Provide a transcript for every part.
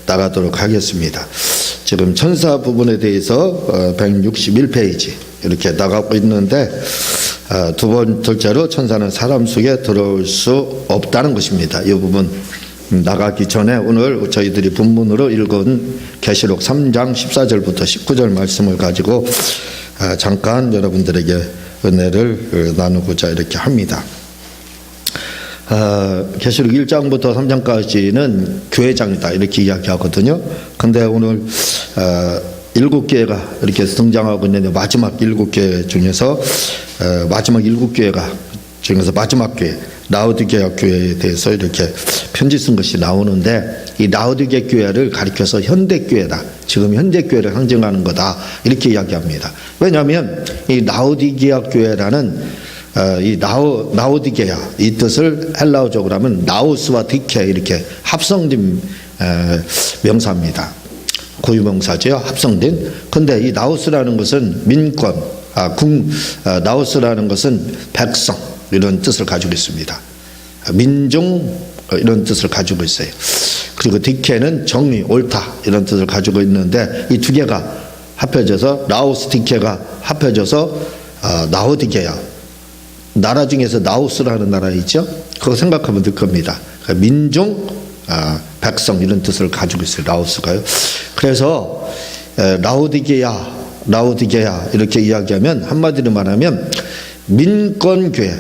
나가도록 하겠습니다. 지금 천사 부분에 대해서 161페이지 이렇게 나가고 있는데, 둘째로 천사는 사람 속에 들어올 수 없다는 것입니다. 이 부분 나가기 전에 오늘 저희들이 본문으로 읽은 계시록 3장 14절부터 19절 말씀을 가지고 잠깐 여러분들에게 은혜를 나누고자 이렇게 합니다. 계시록 1장부터 3장까지는 교회장이다 이렇게 이야기하거든요. 근데 오늘 7개가 이렇게 등장하고 있는데, 마지막 7개 중에서 마지막 7개가 중에서 마지막 교회 라오디게아 교회에 대해서 이렇게 편지 쓴 것이 나오는데, 이 라오디게아 교회를 가리켜서 현대교회다, 지금 현대교회를 상징하는 거다 이렇게 이야기합니다. 왜냐하면 이 라오디게아 교회라는 이 라오디게아, 이 뜻을 헬라어적으로 하면 나우스와 디케 이렇게 합성된 명사입니다. 고유명사죠, 합성된. 근데 이 나우스라는 것은 민권, 나우스라는 것은 백성 이런 뜻을 가지고 있습니다. 민중 이런 뜻을 가지고 있어요. 그리고 디케는 정의, 옳다 이런 뜻을 가지고 있는데, 이 두 개가 합해져서 라오스 디케가 합해져서 라오디게아, 나라 중에서 나우스라는 나라 있죠? 그거 생각하면 될 겁니다. 민중, 백성 이런 뜻을 가지고 있어요, 라오스가요. 그래서 라오디게아 이렇게 이야기하면, 한마디로 말하면 민권교회,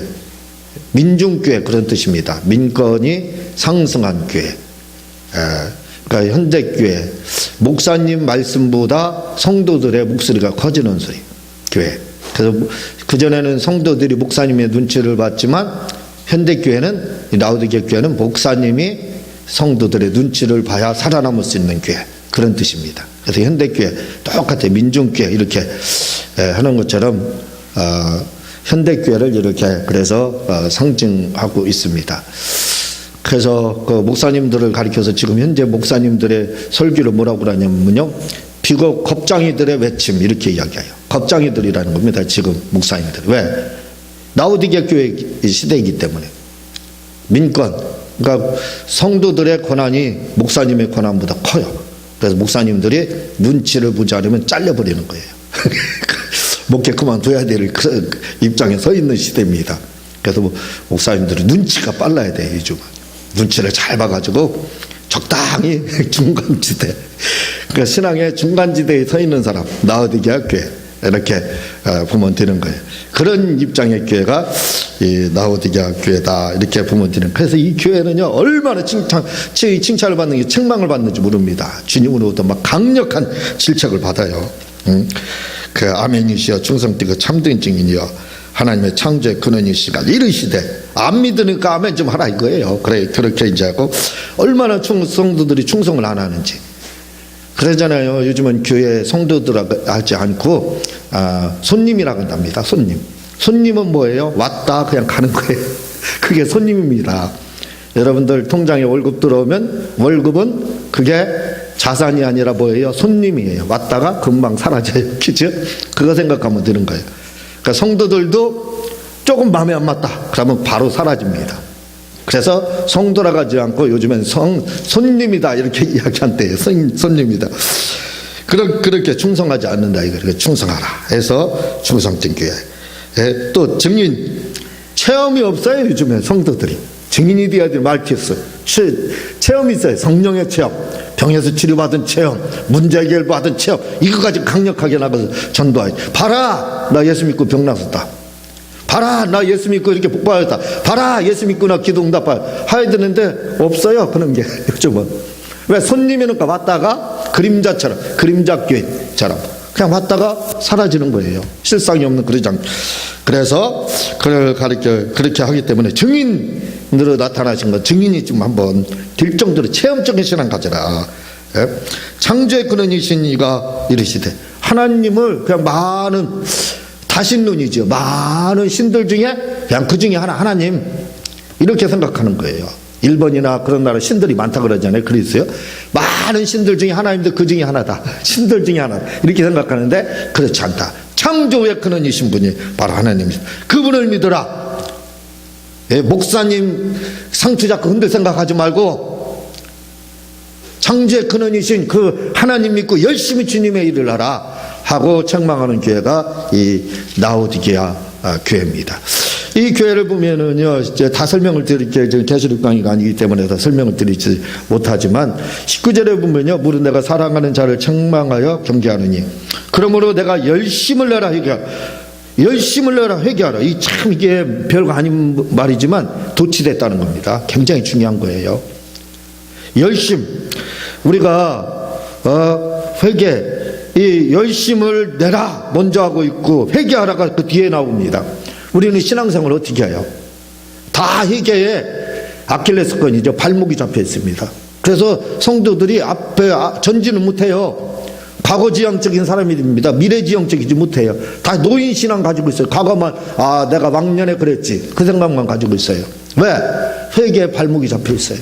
민중교회 그런 뜻입니다. 민권이 상승한 교회. 그러니까 현대교회, 목사님 말씀보다 성도들의 목소리가 커지는 소리, 교회. 그래서 그전에는 성도들이 목사님의 눈치를 봤지만, 현대교회는, 라오디게아 교회는 목사님이 성도들의 눈치를 봐야 살아남을 수 있는 교회, 그런 뜻입니다. 그래서 현대교회 똑같아요. 민중교회 이렇게 하는 것처럼 현대교회를 이렇게 그래서 상징하고 있습니다. 그래서 그 목사님들을 가리켜서 지금 현재 목사님들의 설교를 뭐라고 그러냐면요, 비록 겁장이들의 외침 이렇게 이야기해요. 겁장이들이라는 겁니다, 지금 목사님들. 왜? 라오디게아 교회 시대이기 때문에. 민권, 그러니까 성도들의 권한이 목사님의 권한보다 커요. 그래서 목사님들이 눈치를 보지 않으면 잘려버리는 거예요. 목회 그만둬야 될 그 입장에 서 있는 시대입니다. 그래서 목사님들은 눈치가 빨라야 돼요, 요즘은. 눈치를 잘 봐가지고 적당히 중간지대, 그러니까 신앙의 중간지대에 서 있는 사람, 라오디게아 교회 이렇게 보면 되는 거예요. 그런 입장의 교회가 이 라오디게아 교회다 이렇게 보면 되는. 그래서 이 교회는요, 얼마나 칭찬을 받는 게 책망을 받는지 모릅니다. 주님으로부터 막 강력한 질책을 받아요. 그 아멘이시여 충성되고 참된 증인이여 하나님의 창조의 근원이시가 이르시되, 안 믿으니까 아멘 좀 하라 이거예요. 그래, 그렇게 이제 하고, 얼마나 성도들이 충성을 안 하는지. 그러잖아요. 요즘은 교회 성도들하고 하지 않고 손님이라고 한답니다. 손님은 뭐예요? 왔다 그냥 가는 거예요. 그게 손님입니다. 여러분들 통장에 월급 들어오면 월급은 그게 자산이 아니라 뭐예요? 손님이에요. 왔다가 금방 사라져요. 그죠? 그거 생각하면 되는 거예요. 그러니까 성도들도 조금 마음에 안 맞다 그러면 바로 사라집니다. 그래서 성도라고 하지 않고 요즘엔 손님이다 이렇게 이야기한대요. 손님이다. 그렇게 충성하지 않는다 이거. 충성하라 해서 충성된 교회. 또 증인, 체험이 없어요. 요즘에 성도들이 증인이 돼야 될 말티스 체험이 있어요. 성령의 체험, 병에서 치료받은 체험, 문제 해결받은 체험, 이거까지 강력하게 나가서 전도하지. 봐라, 나 예수 믿고 병 나섰다. 봐라, 나 예수 믿고 이렇게 복 받았다. 봐라, 예수 믿고 나 기도 응답하여 해야 되는데 없어요, 그런 게 요즘은. 왜? 손님이니까 왔다가 그림자처럼, 그림자교회처럼 그냥 왔다가 사라지는 거예요. 실상이 없는 그러장. 그래서 그를 가리켜 그렇게 하기 때문에 증인으로 나타나신 것, 증인이 좀 한번 될 정도로 체험적인 신앙 가져라. 창조의 근원이신 이가 이르시되, 하나님을 그냥 많은 다신론이죠. 많은 신들 중에 그냥 그 중에 하나님 이렇게 생각하는 거예요. 일본이나 그런 나라 신들이 많다 그러잖아요. 그랬어요. 많은 신들 중에 하나님도 그 중에 하나다. 신들 중에 하나 이렇게 생각하는데 그렇지 않다. 창조의 근원이신 분이 바로 하나님이시다. 그분을 믿어라. 목사님 상투 잡고 흔들 생각하지 말고 창조의 근원이신 그 하나님 믿고 열심히 주님의 일을 하라 하고 책망하는 교회가 이 라오디게아 교회입니다. 이 교회를 보면은요, 이제 다 설명을 드릴게요. 계시록 강의가 아니기 때문에 다 설명을 드리지 못하지만 19절에 보면요, 무릇 내가 사랑하는 자를 책망하여 경계하느니 그러므로 내가 열심을 내라 열심을 내라 회개하라. 이 참 이게 별거 아닌 말이지만 도취됐다는 겁니다. 굉장히 중요한 거예요. 열심. 우리가 회개, 이 열심을 내라 먼저 하고 있고 회개하라가 그 뒤에 나옵니다. 우리는 신앙생활을 어떻게 해요? 다 회개에 아킬레스건이죠. 발목이 잡혀 있습니다. 그래서 성도들이 앞에 전진을 못해요. 과거지향적인 사람이 됩니다. 미래지향적이지 못해요. 다 노인신앙 가지고 있어요. 과거만 내가 왕년에 그랬지 그 생각만 가지고 있어요. 왜? 회개에 발목이 잡혀 있어요.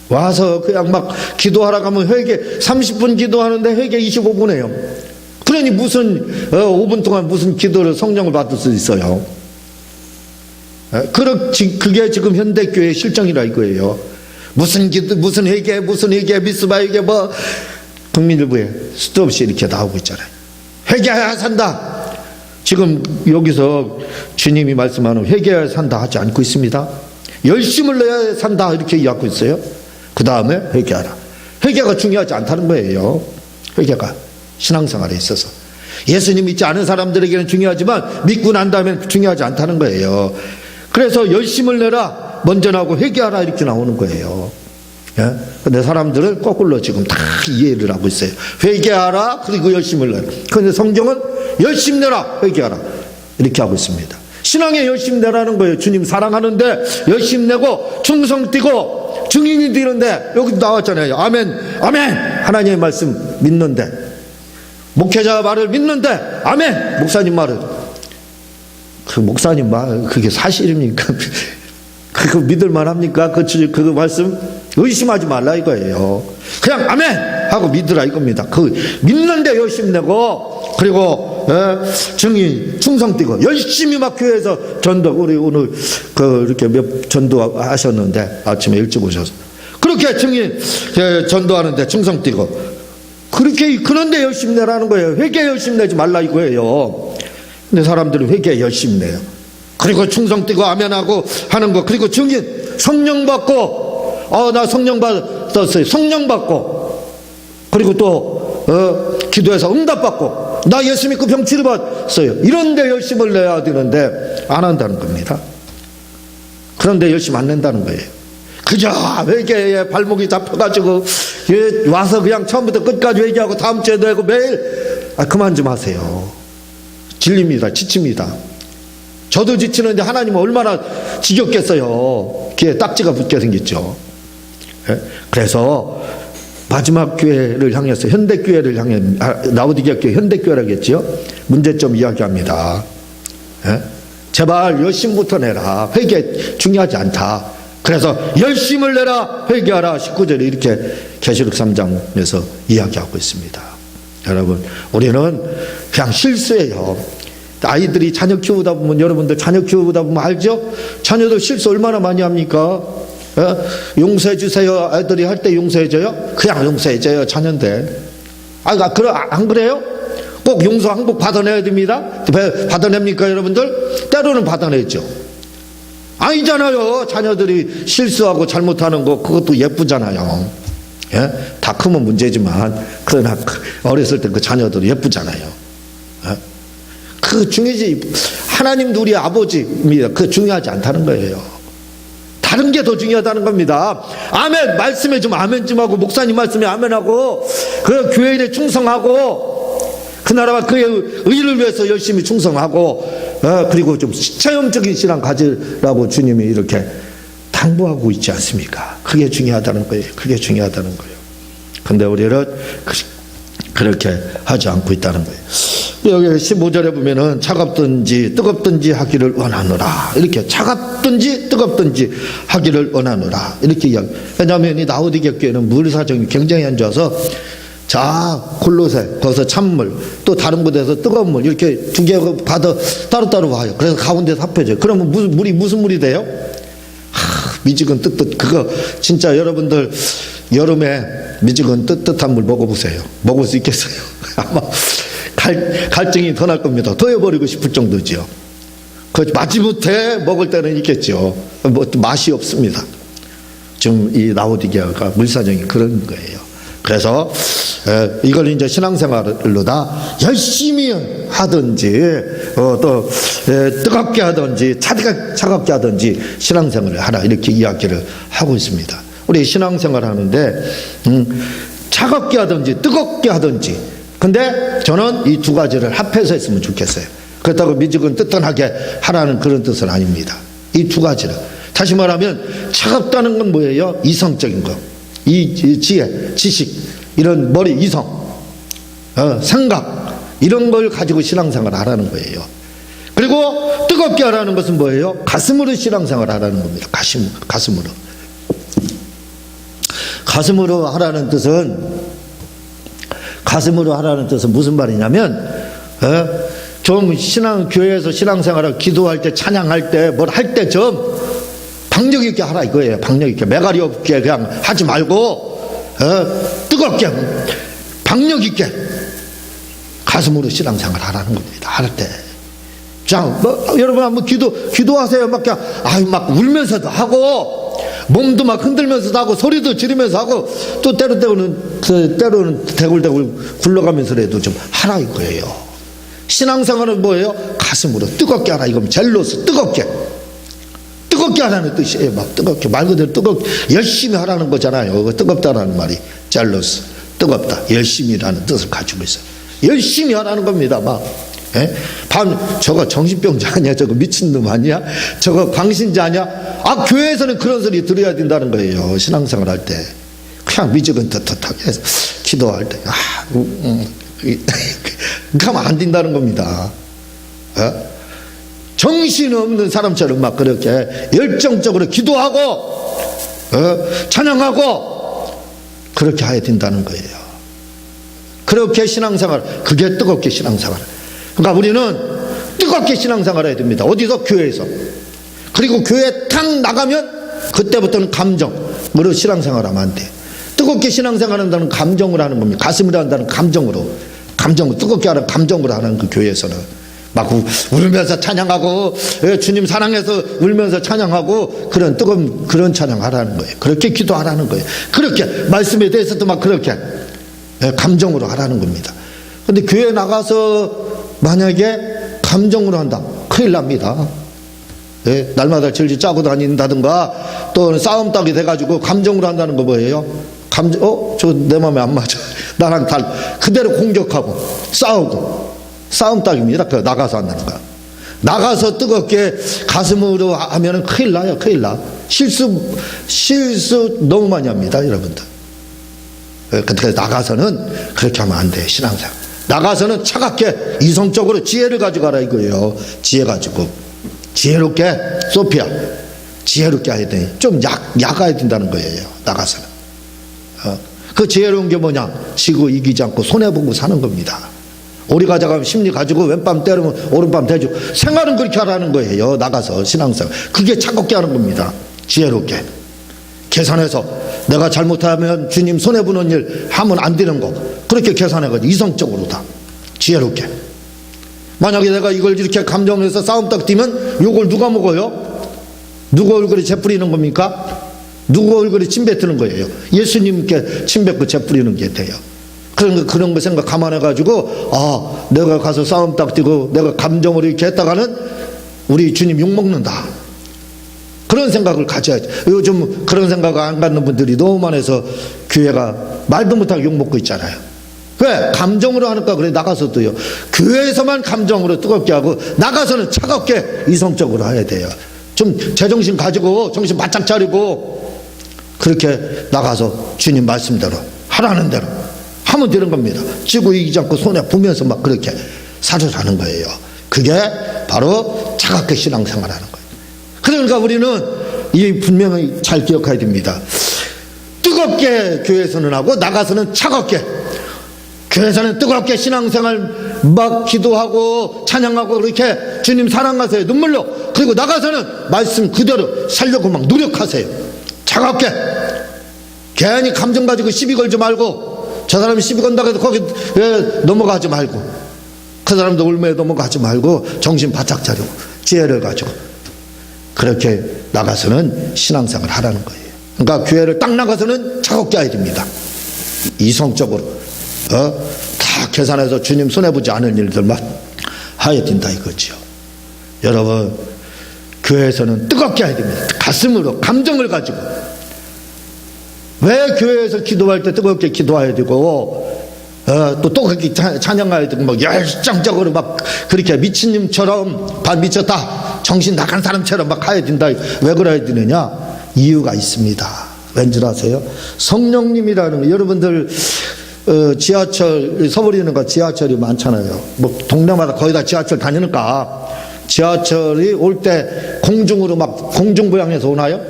와서 그냥 막 기도하러 가면 회개 30분 기도하는데 회개 25분 해요. 그러니 무슨 5분 동안 무슨 기도를 성령을 받을 수 있어요. 그게 지금 현대교회의 실정이라 이거예요. 무슨 기도, 무슨 회개, 미스바 회개, 국민일보에 수도 없이 이렇게 나오고 있잖아요. 회개해야 산다. 지금 여기서 주님이 말씀하는 회개해야 산다 하지 않고 있습니다. 열심을 내야 산다 이렇게 이야기하고 있어요. 그 다음에 회개하라. 회개가 중요하지 않다는 거예요. 회개가 신앙생활에 있어서 예수님 믿지 않은 사람들에게는 중요하지만 믿고 난 다음에 중요하지 않다는 거예요. 그래서 열심을 내라 먼저 나오고 회개하라 이렇게 나오는 거예요. 근데 사람들은 거꾸로 지금 다 이해를 하고 있어요. 회개하라 그리고 열심을 내라. 그런데 성경은 열심 내라 회개하라 이렇게 하고 있습니다. 신앙에 열심 내라는 거예요. 주님 사랑하는데 열심 내고 충성 띠고 증인이 되는데 여기 나왔잖아요. 아멘 아멘. 하나님의 말씀 믿는데 목회자 말을 믿는데 아멘. 목사님 말을 그 목사님 말 그게 사실입니까? 그거 믿을만 합니까? 그 말씀 의심하지 말라 이거예요. 그냥 아멘 하고 믿으라 이겁니다. 그 믿는데 열심 내고 그리고 증인 충성 띠고 열심히 막 교회에서 전도 우리 오늘 이렇게 몇 전도 하셨는데 아침에 일찍 오셔서 그렇게 증인 전도하는데 충성 띠고 그렇게 그런데 열심 내라는 거예요. 회개 열심 내지 말라 이거예요. 근데 사람들은 회개 열심 내요. 그리고 충성 띠고 아멘하고 하는 거 그리고 증인 성령 받고 나 성령 받았어요. 성령 받고 그리고 또 기도해서 응답 받고 나 예수 믿고 병 치료받았어요. 이런데 열심을 내야 되는데 안 한다는 겁니다. 그런데 열심 안 낸다는 거예요. 그저 회개에 발목이 잡혀가지고 와서 그냥 처음부터 끝까지 회개하고 다음 주에도 하고 매일 그만 좀 하세요. 질립니다. 지칩니다. 저도 지치는데 하나님은 얼마나 지겹겠어요. 귀에 딱지가 붙게 생겼죠. 그래서 마지막 교회를 향해서 현대교회를 향해 라오디게아 교회 현대교회라겠죠. 문제점 이야기합니다. 제발 열심부터 내라. 회개 중요하지 않다. 그래서 열심을 내라 회개하라 19절에 이렇게 계시록 3장에서 이야기하고 있습니다. 여러분 우리는 그냥 실수해요. 아이들이 자녀 키우다 보면 여러분들 자녀 키우다 보면 알죠? 자녀들 실수 얼마나 많이 합니까? 용서해 주세요. 아이들이 할 때 용서해줘요? 그냥 용서해줘요. 자녀인데. 안 그래요? 꼭 용서 항복 받아내야 됩니다. 받아냅니까 여러분들? 때로는 받아내죠. 아니잖아요. 자녀들이 실수하고 잘못하는 거 그것도 예쁘잖아요. 다 크면 문제지만 그러나 어렸을 때 그 자녀들이 예쁘잖아요. 그 중요하지. 하나님도 우리 아버지입니다. 그 중요하지 않다는 거예요. 다른 게 더 중요하다는 겁니다. 아멘 말씀에 좀 아멘 좀 하고 목사님 말씀에 아멘하고 그 교회 일에 충성하고 그 나라와 그의 의를 위해서 열심히 충성하고 그리고 좀 체험적인 신앙 가지라고 주님이 이렇게 당부하고 있지 않습니까? 그게 중요하다는 거예요. 그게 중요하다는 거예요. 근데 우리는 그렇게 하지 않고 있다는 거예요. 여기 15절에 보면은 차갑든지 뜨겁든지 하기를 원하노라. 이렇게 차갑든지 뜨겁든지 하기를 원하노라. 이렇게 이야기. 왜냐하면 이 라오디게아 교회는 물 사정이 굉장히 안 좋아서 자 골로새 거기서 찬물 또 다른 곳에서 뜨거운 물 이렇게 두 개가 받아 따로따로 와요. 그래서 가운데서 합해져요. 그러면 무슨 물이 돼요? 미지근 뜨뜻 그거 진짜 여러분들 여름에 미지근 뜨뜻한 물 먹어보세요. 먹을 수 있겠어요? 아마 갈증이 더 날 겁니다. 더 해버리고 싶을 정도지요. 그 마지못해 먹을 때는 있겠죠. 뭐 맛이 없습니다. 지금 이 라오디게아가 물사정이 그런 거예요. 그래서 이걸 이제 신앙생활로 다 열심히 하든지 또 뜨겁게 하든지 차갑게 하든지 신앙생활을 하라, 이렇게 이야기를 하고 있습니다. 우리 신앙생활 하는데 차갑게 하든지 뜨겁게 하든지, 근데 저는 이 두 가지를 합해서 했으면 좋겠어요. 그렇다고 미지근 뜨뜻하게 하라는 그런 뜻은 아닙니다. 이 두 가지를, 다시 말하면 차갑다는 건 뭐예요? 이성적인 거, 이 지혜, 지식, 이런 머리, 이성, 생각, 이런 걸 가지고 신앙생활을 하라는 거예요. 그리고 뜨겁게 하라는 것은 뭐예요? 가슴으로 신앙생활을 하라는 겁니다. 가슴으로 하라는 뜻은 무슨 말이냐면, 좀 교회에서 신앙생활을 기도할 때, 찬양할 때, 뭘 할 때 좀 박력 있게 하라 이거예요. 박력 있게, 매가리 없게 그냥 하지 말고 뜨겁게, 박력 있게 가슴으로 신앙생활 하라는 겁니다. 할 때. 자, 여러분 한번 기도하세요. 막 그냥 막 울면서도 하고, 몸도 막 흔들면서도 하고, 소리도 지르면서 하고, 또 때로는 대굴대굴 굴러가면서라도 좀 하라 이거예요. 신앙생활은 뭐예요? 가슴으로 뜨겁게 하라. 이거면 젤로스, 뜨겁게 하라는 뜻이에요. 막 뜨겁게, 말 그대로 뜨겁게 열심히 하라는 거잖아요. 뜨겁다라는 말이 젤로스, 뜨겁다, 열심히라는 뜻을 가지고 있어요. 열심히 하라는 겁니다. 막 저거 정신병자 아니야? 저거 미친놈 아니야? 저거 광신자 아니야? 교회에서는 그런 소리 들어야 된다는 거예요. 신앙생활 할 때 그냥 미지근 떳떳하게 해서 기도할 때 그러면 안 된다는 겁니다. 정신없는 사람처럼 막 그렇게 열정적으로 기도하고 찬양하고 그렇게 해야 된다는 거예요. 그렇게 신앙생활, 그게 뜨겁게 신앙생활. 그러니까 우리는 뜨겁게 신앙생활 해야 됩니다. 어디서? 교회에서. 그리고 교회 탁 나가면 그때부터는 감정으로 신앙생활하면 안 돼. 뜨겁게 신앙생활한다는 감정으로 하는 겁니다. 가슴으로 한다는 감정으로 뜨겁게 하는 감정으로 하는 그 교회에서는 막 울면서 찬양하고, 주님 사랑해서 울면서 찬양하고, 그런 뜨거운 그런 찬양하라는 거예요. 그렇게 기도하라는 거예요. 그렇게 말씀에 대해서도 막 그렇게 감정으로 하라는 겁니다. 근데 교회 나가서 만약에 감정으로 한다, 큰일 납니다. 날마다 질질 짜고 다닌다든가, 또 싸움 딱이 돼가지고 감정으로 한다는 거 뭐예요? 저 내 맘에 안 맞아, 나랑 그대로 공격하고 싸우고, 싸움 딱입니다. 나가서 한다는 거야. 나가서 뜨겁게 가슴으로 하면은 큰일 나요. 큰일 나. 실수 너무 많이 합니다, 여러분들. 그래서 나가서는 그렇게 하면 안 돼. 신앙생활 나가서는 차갑게 이성적으로 지혜를 가져가라 이거예요. 지혜 가지고 지혜롭게, 소피아 지혜롭게 해야 돼. 좀 약해야 된다는 거예요. 나가서는. 그 지혜로운 게 뭐냐? 지고 이기지 않고 손해보고 사는 겁니다. 오리 가져가면 심리 가지고 왼밤 때리면 오른밤 대주고, 생활은 그렇게 하라는 거예요. 나가서 신앙생활 그게 차갑게 하는 겁니다. 지혜롭게 계산해서, 내가 잘못하면 주님 손해보는 일 하면 안 되는 거, 그렇게 계산해가지고 이성적으로 다 지혜롭게. 만약에 내가 이걸 이렇게 감정해서 싸움 딱 뛰면 요걸 누가 먹어요? 누구 얼굴에 재 뿌리는 겁니까? 누구 얼굴에 침 뱉는 거예요? 예수님께 침 뱉고 재 뿌리는 게 돼요. 그런 거 생각 감안해가지고, 내가 가서 싸움 딱 뛰고 내가 감정으로 이렇게 했다가는 우리 주님 욕먹는다, 그런 생각을 가져야지. 요즘 그런 생각 안 갖는 분들이 너무 많아서 교회가 말도 못하게 욕먹고 있잖아요. 왜? 감정으로 하니까. 그래. 나가서도요, 교회에서만 감정으로 뜨겁게 하고 나가서는 차갑게 이성적으로 해야 돼요. 좀 제정신 가지고 정신 바짝 차리고 그렇게 나가서 주님 말씀대로 하라는 대로 하면 되는 겁니다. 지고 이기지 않고 손해 보면서 막 그렇게 살으라는 거예요. 그게 바로 차갑게 신앙생활하는 거예요. 그러니까 우리는 이 분명히 잘 기억해야 됩니다. 뜨겁게 교회에서는 하고 나가서는 차갑게. 교회에서는 뜨겁게 신앙생활 막 기도하고 찬양하고 그렇게 주님 사랑하세요, 눈물로. 그리고 나가서는 말씀 그대로 살려고 막 노력하세요. 차갑게. 괜히 감정 가지고 시비 걸지 말고, 저 사람이 시비 건다고 해서 거기 넘어가지 말고, 그 사람도 울매에 넘어가지 말고 정신 바짝 차리고 지혜를 가지고 그렇게 나가서는 신앙생활을 하라는 거예요. 그러니까 교회를 딱 나가서는 차갑게 해야 됩니다. 이성적으로 다 계산해서 주님 손해보지 않을 일들만 해야 된다 이거죠. 여러분, 교회에서는 뜨겁게 해야 됩니다. 가슴으로 감정을 가지고. 왜 교회에서 기도할 때 뜨겁게 기도해야 되고 또 그렇게 찬양해야 되고 막 열정적으로 막 그렇게 미친님처럼 반 미쳤다 정신 나간 사람처럼 막 해야 된다. 왜 그래야 되느냐? 이유가 있습니다. 왠지 아세요? 성령님이라는 거, 여러분들 지하철 서울이는 거 지하철이 많잖아요. 뭐 동네마다 거의 다 지하철 다니니까 지하철이 올 때 공중으로 막 공중부양해서 오나요?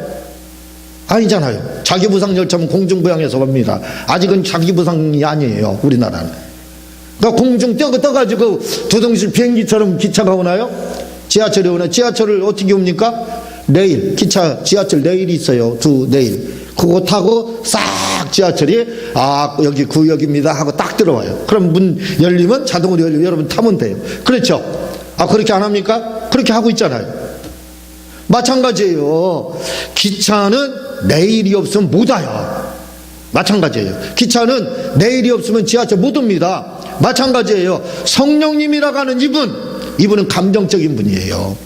아니잖아요. 자기부상 열차는 공중부양해서 옵니다. 아직은 자기부상이 아니에요, 우리나라는. 그러니까 공중 떠가지고 조정실 비행기처럼 기차가 오나요? 지하철이 오나요? 지하철을 어떻게 옵니까? 레일, 기차, 지하철 레일이 있어요. 두 레일. 그거 타고 싹 지하철이 여기 구역입니다 하고 딱 들어와요. 그럼 문 열리면 자동으로 열리면 여러분 타면 돼요. 그렇죠? 그렇게 안 합니까? 그렇게 하고 있잖아요. 마찬가지예요. 기차는 레일이 없으면 못 와요. 마찬가지예요. 기차는 레일이 없으면 지하철 못 옵니다. 마찬가지예요. 성령님이라고 하는 이분은 감정적인 분이에요.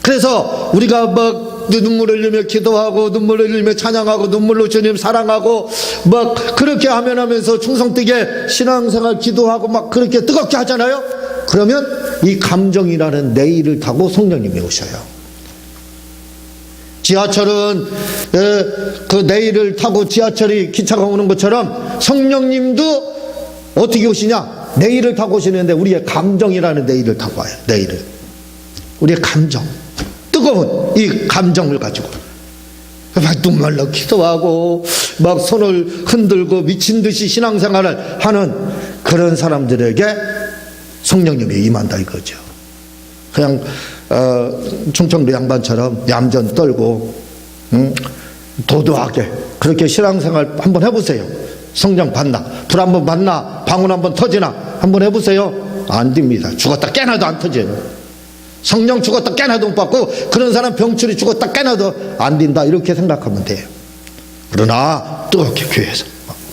그래서 우리가 막 눈물을 흘리며 기도하고 눈물을 흘리며 찬양하고 눈물로 주님 사랑하고 막 그렇게 하면서 충성되게 신앙생활 기도하고 막 그렇게 뜨겁게 하잖아요. 그러면 이 감정이라는 레일을 타고 성령님이 오셔요. 지하철은 그 레일을 타고 지하철이 기차가 오는 것처럼 성령님도 어떻게 오시냐? 레일을 타고 오시는데 우리의 감정이라는 레일을 타고 와요. 레일을. 우리의 감정, 뜨거운 이 감정을 가지고 막 눈물로 기도하고 막 손을 흔들고 미친 듯이 신앙생활을 하는 그런 사람들에게 성령님이 임한다 이거죠. 그냥 충청도 양반처럼 얌전 떨고 도도하게 그렇게 신앙생활 한번 해보세요. 성령 받나? 불 한번 받나? 방울 한번 터지나? 한번 해보세요. 안 됩니다. 죽었다 깨나도 안 터져요. 성령 죽었다 깨나도 못 받고 그런 사람 병철이 죽었다 깨나도 안 된다 이렇게 생각하면 돼요. 그러나 뜨겁게 교회에서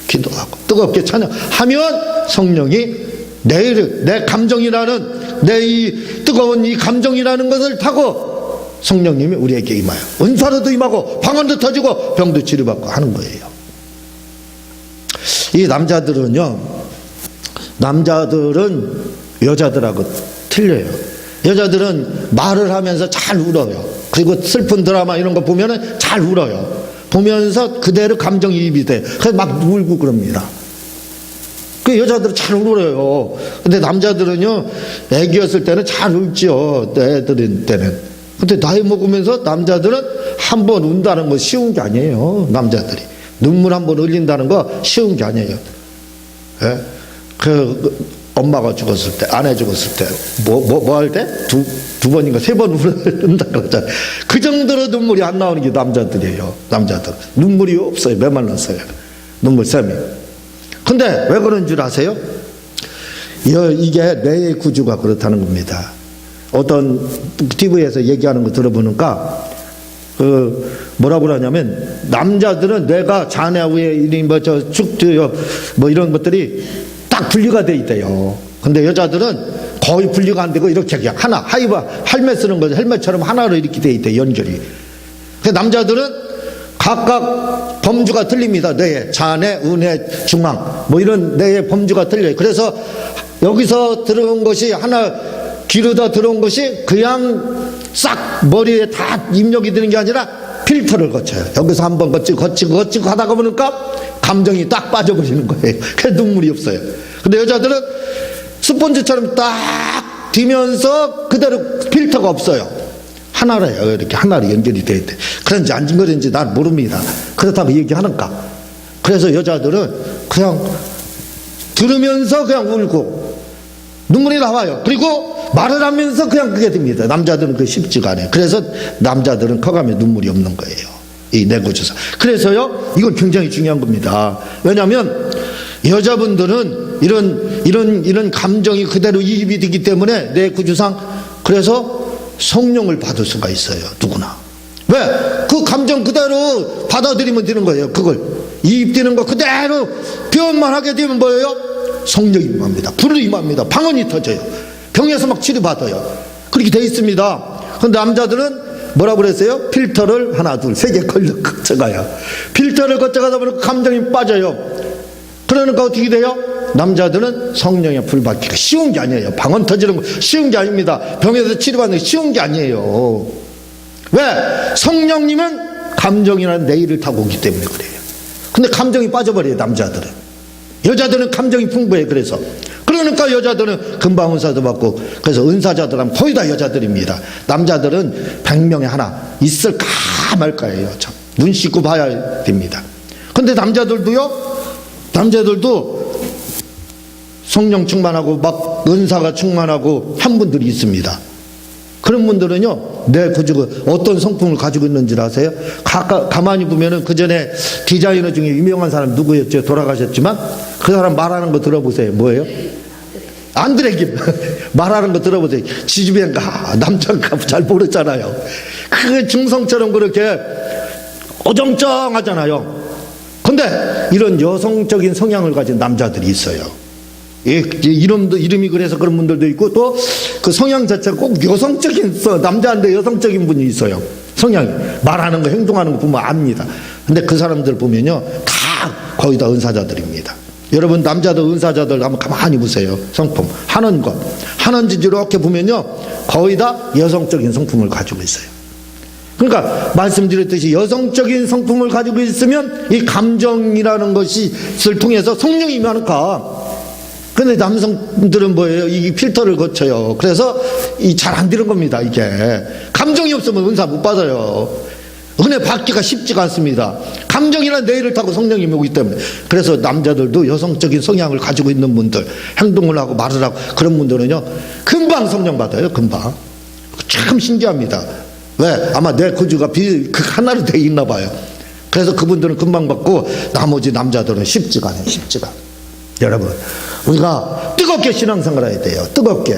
기도하고 뜨겁게 찬양하면 성령이 내 감정이라는 내 이 뜨거운 이 감정이라는 것을 타고 성령님이 우리에게 임하여 은사로도 임하고 방언도 터지고 병도 치료받고 하는 거예요. 이 남자들은 여자들하고 틀려요. 여자들은 말을 하면서 잘 울어요. 그리고 슬픈 드라마 이런 거 보면은 잘 울어요. 보면서 그대로 감정이입이 돼. 그래서 막 울고 그럽니다. 그 여자들은 잘 울어요. 근데 남자들은요, 애기였을 때는 잘 울죠. 애들인 때는. 근데 나이 먹으면서 남자들은 한 번 운다는 거 쉬운 게 아니에요. 남자들이. 눈물 한 번 흘린다는 거 쉬운 게 아니에요. 예? 엄마가 죽었을 때, 아내 죽었을 때, 뭐 할 때? 두 번인가 세 번 울는다 그러잖아요. 그 정도로 눈물이 안 나오는 게 남자들이에요. 남자들. 눈물이 없어요. 메말랐어요. 눈물샘이. 근데 왜 그런 줄 아세요? 이게 뇌의 구조가 그렇다는 겁니다. 어떤 TV에서 얘기하는 거 들어보니까 뭐라고 그러냐면 남자들은 뇌가 자네 후에 뭐 이런 것들이 딱 분리가 돼 있대요. 근데 여자들은 거의 분리가 안 되고 이렇게 그냥 하나 헬멧 쓰는 거죠. 헬멧처럼 하나로 이렇게 돼 있대 연결이. 근데 남자들은 각각 범주가 틀립니다. 뇌에 잔해, 은해, 중앙 뭐 이런 뇌의 범주가 틀려요. 그래서 여기서 들어온 것이 하나 귀로다 들어온 것이 그냥 싹 머리에 다 입력이 되는 게 아니라 필터를 거쳐요. 여기서 한번 거치고 하다가 보니까 감정이 딱 빠져버리는 거예요. 그래서 눈물이 없어요. 근데 여자들은 스펀지처럼 딱 뒤면서 그대로 필터가 없어요. 하나래요. 이렇게 하나로 연결이 되어 있대. 그런지 안 그런지 난 모릅니다. 그렇다고 얘기하는가. 그래서 여자들은 그냥 들으면서 그냥 울고 눈물이 나와요. 그리고 말을 하면서 그냥 그게 됩니다. 남자들은 그게 쉽지가 않아요. 그래서 남자들은 커가면 눈물이 없는 거예요. 이 내구조사. 그래서요, 이건 굉장히 중요한 겁니다. 왜냐하면 여자분들은 이런 감정이 그대로 이입이 되기 때문에 내구조상, 그래서 성령을 받을 수가 있어요. 누구나. 왜? 그 감정 그대로 받아들이면 되는 거예요. 그걸 이입되는 거 그대로 표현만 하게 되면 뭐예요? 성령이 임합니다. 불을 임합니다. 방언이 터져요. 병에서 막 치료받아요. 그렇게 돼 있습니다. 그런데 남자들은 뭐라고 그랬어요? 필터를 하나 둘 세 개 거쳐가요. 필터를 거쳐가다 보니까 감정이 빠져요. 그러니까 어떻게 돼요? 남자들은 성령의 불 받기가 쉬운 게 아니에요. 방언 터지는 거 쉬운 게 아닙니다. 병에서 치료받는 게 쉬운 게 아니에요. 왜? 성령님은 감정이라는 내일을 타고 오기 때문에 그래요. 근데 감정이 빠져버려요. 남자들은. 여자들은 감정이 풍부해. 그러니까 여자들은 금방 은사도 받고, 그래서 은사자들 하면 거의 다 여자들입니다. 남자들은 100명에 하나 있을까 말까예요. 참 눈 씻고 봐야 됩니다. 근데 남자들도 성령 충만하고 막 은사가 충만하고 한 분들이 있습니다. 그런 분들은요, 내 구주가 어떤 성품을 가지고 있는지 아세요? 가만히 보면은 그 전에 디자이너 중에 유명한 사람 누구였죠? 돌아가셨지만 그 사람 말하는 거 들어보세요. 뭐예요? 안드레 김 말하는 거 들어보세요. 지주변가 남자인가 잘 모르잖아요. 그 중성처럼 그렇게 어정쩡하잖아요. 근데 이런 여성적인 성향을 가진 남자들이 있어요. 이름이 그래서 그런 분들도 있고, 또 그 성향 자체가 꼭 여성적인, 남자인데 여성적인 분이 있어요. 성향이. 말하는 거, 행동하는 거 보면 압니다. 근데 그 사람들 보면요, 다 거의 다 은사자들입니다. 여러분, 남자들 은사자들 한번 가만히 보세요. 성품. 하는 것. 하는지 이렇게 보면요, 거의 다 여성적인 성품을 가지고 있어요. 그러니까 말씀드렸듯이 여성적인 성품을 가지고 있으면 이 감정이라는 것을 통해서 성령이 임하니까. 근데 남성들은 뭐예요? 이 필터를 거쳐요. 그래서 잘 안 되는 겁니다. 이게 감정이 없으면 은사 못 받아요. 은혜 받기가 쉽지가 않습니다. 감정이란 내일을 타고 성령이 오기 때문에. 그래서 남자들도 여성적인 성향을 가지고 있는 분들, 행동을 하고 말을 하고 그런 분들은요, 금방 성령 받아요. 금방. 참 신기합니다. 왜? 아마 내 구주가 그 하나로 돼 있나 봐요. 그래서 그분들은 금방 받고 나머지 남자들은 쉽지가 않아요. 쉽지가 않아요. 여러분, 우리가 뜨겁게 신앙생활 해야 돼요. 뜨겁게.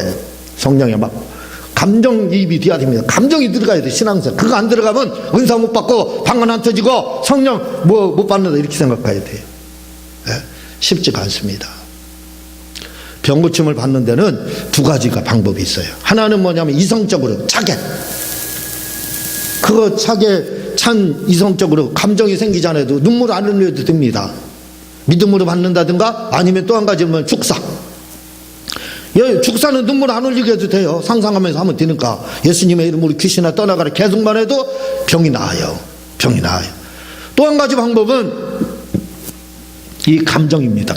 성령에 막 감정이입이 돼야 됩니다. 감정이 들어가야 돼. 신앙생활. 그거 안 들어가면 은사 못 받고 방언 안 터지고 성령 못 받는다 이렇게 생각해야 돼요. 네? 쉽지가 않습니다. 병 고침을 받는 데는 두 가지가 방법이 있어요. 하나는 뭐냐면 이성적으로 차게. 그거 차게 찬 이성적으로 감정이 생기지 않아도 눈물 안 흘려도 됩니다. 믿음으로 받는다든가, 아니면 또 한 가지는 축사. 축사는 눈물 안 흘리게 해도 돼요. 상상하면서 하면 되니까. 예수님의 이름으로 귀신아 떠나가라 계속만 해도 병이 나아요. 병이 나아요. 또 한 가지 방법은 이 감정입니다.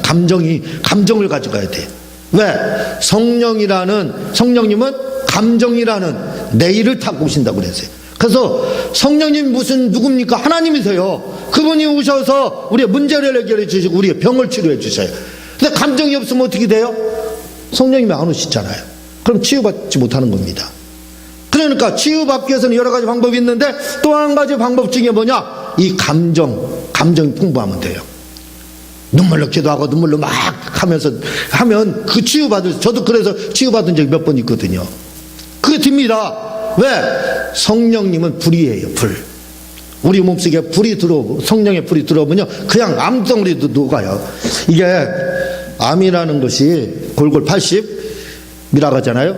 감정을 가져가야 돼요. 왜? 성령님은 감정이라는 내일을 타고 오신다고 그랬어요. 그래서 성령님 누굽니까? 하나님이세요. 그분이 오셔서 우리의 문제를 해결해 주시고 우리의 병을 치료해 주셔요. 근데 감정이 없으면 어떻게 돼요? 성령님이 안 오시잖아요. 그럼 치유받지 못하는 겁니다. 그러니까 치유받기 위해서는 여러 가지 방법이 있는데, 또 한 가지 방법 중에 뭐냐? 이 감정이 풍부하면 돼요. 눈물로 기도하고 눈물로 막 하면 그 저도 그래서 치유받은 적이 몇 번 있거든요. 그게 됩니다. 왜? 성령님은 불이에요. 불. 우리 몸속에 성령의 불이 들어오면요, 그냥 암덩어리도 녹아요. 이게 암이라는 것이 골골 80이라고 하잖아요.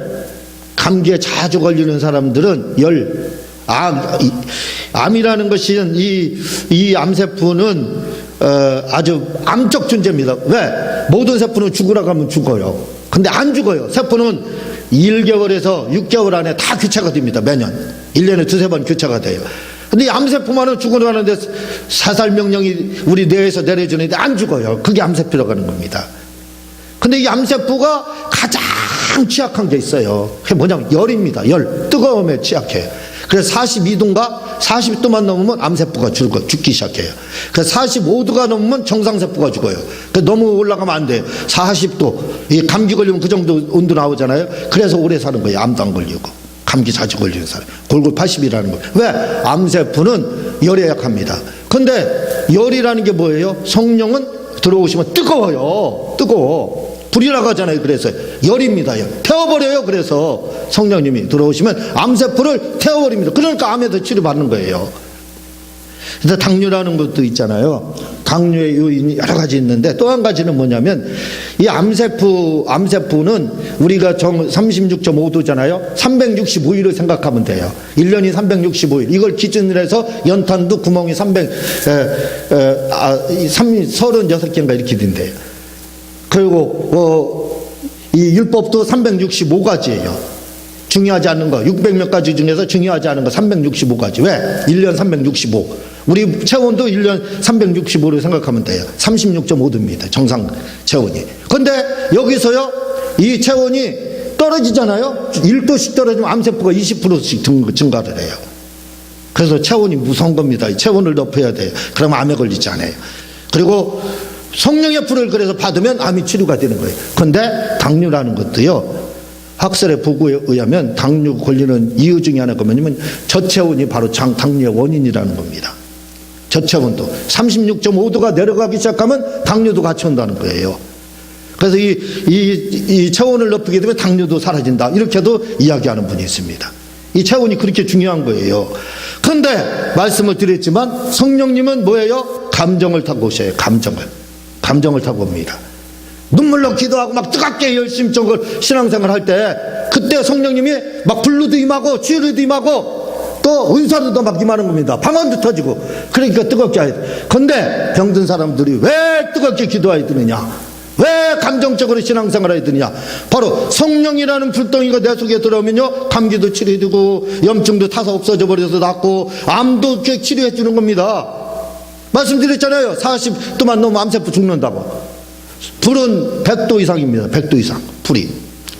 감기에 자주 걸리는 사람들은 암이라는 것이 이 암세포는 아주 암적 존재입니다. 왜? 모든 세포는 죽으라고 하면 죽어요. 근데 안 죽어요. 세포는 1개월에서 6개월 안에 다 교체가 됩니다. 매년 1년에 두세 번 교체가 돼요. 근데 이 암세포만은 죽어가는데 사살 명령이 우리 뇌에서 내려주는데 안 죽어요. 그게 암세포라고 하는 겁니다. 근데 이 암세포가 가장 취약한 게 있어요. 그게 뭐냐면 열입니다. 뜨거움에 취약해요. 그래서 40도만 넘으면 암세포가 죽기 시작해요. 그래서 45도가 넘으면 정상세포가 죽어요. 너무 올라가면 안 돼요. 40도. 이 감기 걸리면 그 정도 온도 나오잖아요. 그래서 오래 사는 거예요. 암도 안 걸리고. 감기 자주 걸리는 사람. 골골 80이라는 거예요. 왜? 암세포는 열에 약합니다. 근데 열이라는 게 뭐예요? 성령은 들어오시면 뜨거워요. 뜨거워. 불이라고 하잖아요. 그래서 열입니다. 열. 태워버려요. 그래서 성령님이 들어오시면 암세포를 태워버립니다. 그러니까 암에도 치료받는 거예요. 그래서 당뇨라는 것도 있잖아요. 당뇨의 요인이 여러 가지 있는데 또 한 가지는 뭐냐면 이 암세포는 우리가 36.5도잖아요. 365일을 생각하면 돼요. 1년이 365일. 이걸 기준으로 해서 연탄도 구멍이 36개인가 이렇게 된대요. 그리고 이 율법도 365가지예요. 중요하지 않는 거 600몇 가지 중에서 중요하지 않은 거 365가지. 왜? 1년 365. 우리 체온도 1년 365로 생각하면 돼요. 36.5도입니다. 정상 체온이. 근데 여기서요 이 체온이 떨어지잖아요. 1도씩 떨어지면 암세포가 20%씩 증가를 해요. 그래서 체온이 무서운 겁니다. 이 체온을 높여야 돼요. 그러면 암에 걸리지 않아요. 그리고 성령의 불을 그래서 받으면 암이 치료가 되는 거예요. 근데 당뇨라는 것도요, 학설의 보고에 의하면 당뇨 걸리는 이유 중에 하나가 뭐냐면 저체온이 바로 당뇨의 원인이라는 겁니다. 저체온도 36.5도가 내려가기 시작하면 당뇨도 같이 온다는 거예요. 그래서 이 체온을 높이게 되면 당뇨도 사라진다. 이렇게도 이야기하는 분이 있습니다. 이 체온이 그렇게 중요한 거예요. 그런데 말씀을 드렸지만 성령님은 뭐예요? 감정을 타고 오셔요. 감정을 타고 옵니다. 눈물로 기도하고 막 뜨겁게 열심적으로 신앙생활 할 때 그때 성령님이 막 불로도 임하고 치유로도 임하고 또 은사로도 막 임하는 겁니다. 방언도 터지고. 그러니까 뜨겁게 해야 돼. 근데 병든 사람들이 왜 뜨겁게 기도해야 되느냐, 왜 감정적으로 신앙생활 해야 되느냐, 바로 성령이라는 불덩이가 내 속에 들어오면요 감기도 치료되고 염증도 타서 없어져 버려서 낫고 암도 치료해 주는 겁니다. 말씀드렸잖아요. 40도만 넘으면 암세포 죽는다고. 불은 100도 이상입니다. 100도 이상 불이.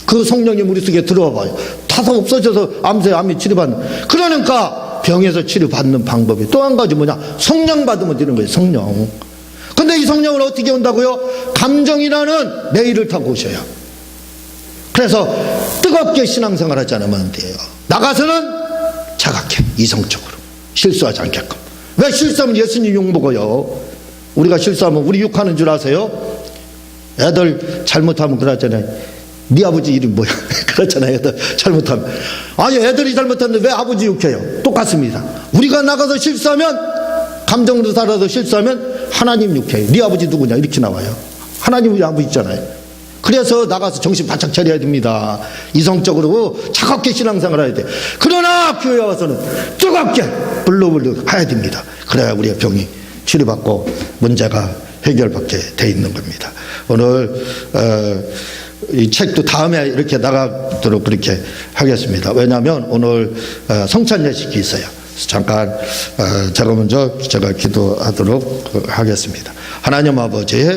그 성령이 우리 속에 들어와 봐요. 타서 없어져서 암이 치료받는. 그러니까 병에서 치료받는 방법이 또 한 가지 뭐냐, 성령 받으면 되는 거예요. 성령. 근데 이 성령을 어떻게 온다고요? 감정이라는 내일을 타고 오셔요. 그래서 뜨겁게 신앙생활 하지 않으면 돼요. 나가서는 차갑게 이성적으로 실수하지 않게끔. 왜 실수하면 예수님 욕먹어요? 우리가 실수하면 우리 욕하는 줄 아세요? 애들 잘못하면 그러잖아요. 네 아버지 이름 뭐야? 그렇잖아요. 애들 잘못하면. 아니 애들이 잘못했는데 왜 아버지 욕해요? 똑같습니다. 우리가 나가서 실수하면, 감정으로 살아서 실수하면 하나님 욕해요. 네 아버지 누구냐? 이렇게 나와요. 하나님 우리 아버지 있잖아요. 그래서 나가서 정신 바짝 차려야 됩니다. 이성적으로 차갑게 신앙생활 해야 돼. 그러나 교회 와서는 뜨겁게 불러불러 해야 됩니다. 그래야 우리의 병이 치료받고 문제가 해결받게 돼 있는 겁니다. 오늘 이 책도 다음에 이렇게 나가도록 그렇게 하겠습니다. 왜냐하면 오늘 성찬 예식이 있어요. 잠깐 제가 먼저 기도하도록 하겠습니다. 하나님 아버지,